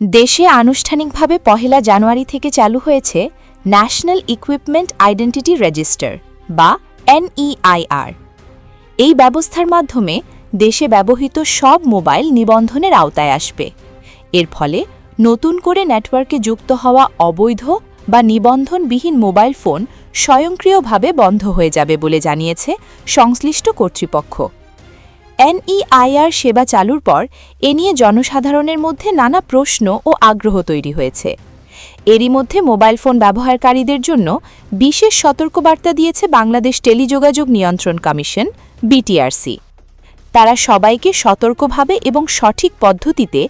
দেশে আনুষ্ঠানিকভাবে ১লা জানুয়ারি থেকে চালু হয়েছে ন্যাশনাল ইকুইপমেন্ট আইডেন্টিটি রেজিস্টার বা NEIR। এই ব্যবস্থার মাধ্যমে দেশে ব্যবহৃত সব মোবাইল নিবন্ধনের আওতায় আসবে। এর ফলে নতুন করে নেটওয়ার্কে যুক্ত হওয়া অবৈধ বা নিবন্ধনবিহীন মোবাইল ফোন স্বয়ংক্রিয়ভাবে বন্ধ হয়ে যাবে বলে জানিয়েছে সংশ্লিষ্ট কর্তৃপক্ষ। NEIR সেবা চালুর পর এ নিয়ে জনসাধারণের মধ্যে নানা প্রশ্ন ও আগ্রহ তৈরি হয়েছে। এরই মধ্যে মোবাইল ফোন ব্যবহারকারীদের জন্য বিশেষ সতর্কবার্তা দিয়েছে বাংলাদেশ টেলিযোগাযোগ নিয়ন্ত্রণ কমিশন BTRC। তারা সবাইকে সতর্কভাবে এবং সঠিক পদ্ধতিতে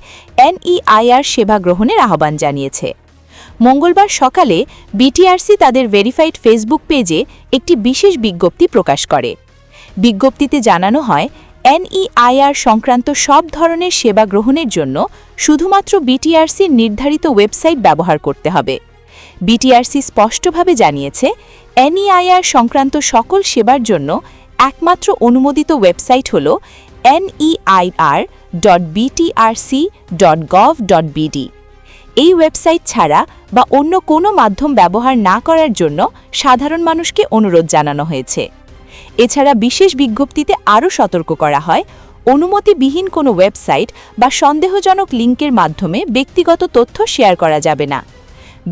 NEIR সেবা গ্রহণের আহ্বান জানিয়েছে। মঙ্গলবার সকালে BTRC তাদের ভেরিফাইড ফেসবুক পেজে একটি বিশেষ বিজ্ঞপ্তি প্রকাশ করে। বিজ্ঞপ্তিতে জানানো হয়, NEIR সংক্রান্ত সব ধরনের সেবা গ্রহণের জন্য শুধুমাত্র BTRCর নির্ধারিত ওয়েবসাইট ব্যবহার করতে হবে। BTRC স্পষ্টভাবে জানিয়েছে, NEIR সংক্রান্ত সকল সেবার জন্য একমাত্র অনুমোদিত ওয়েবসাইট হল neir.btrc.gov.bd। এই ওয়েবসাইট ছাড়া বা অন্য কোনো মাধ্যম ব্যবহার না করার জন্য সাধারণ মানুষকে অনুরোধ জানানো হয়েছে। এছাড়া বিশেষ বিজ্ঞপ্তিতে আরও সতর্ক করা হয়, অনুমতিবিহীন কোনো ওয়েবসাইট বা সন্দেহজনক লিঙ্কের মাধ্যমে ব্যক্তিগত তথ্য শেয়ার করা যাবে না।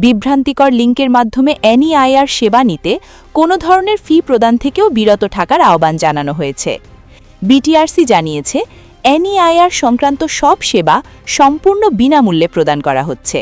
বিভ্রান্তিকর লিঙ্কের মাধ্যমে NEIR সেবা নিতে কোনো ধরনের ফি প্রদান থেকেও বিরত থাকার আহ্বান জানানো হয়েছে। BTRC জানিয়েছে, NEIR সংক্রান্ত সব সেবা সম্পূর্ণ বিনামূল্যে প্রদান করা হচ্ছে।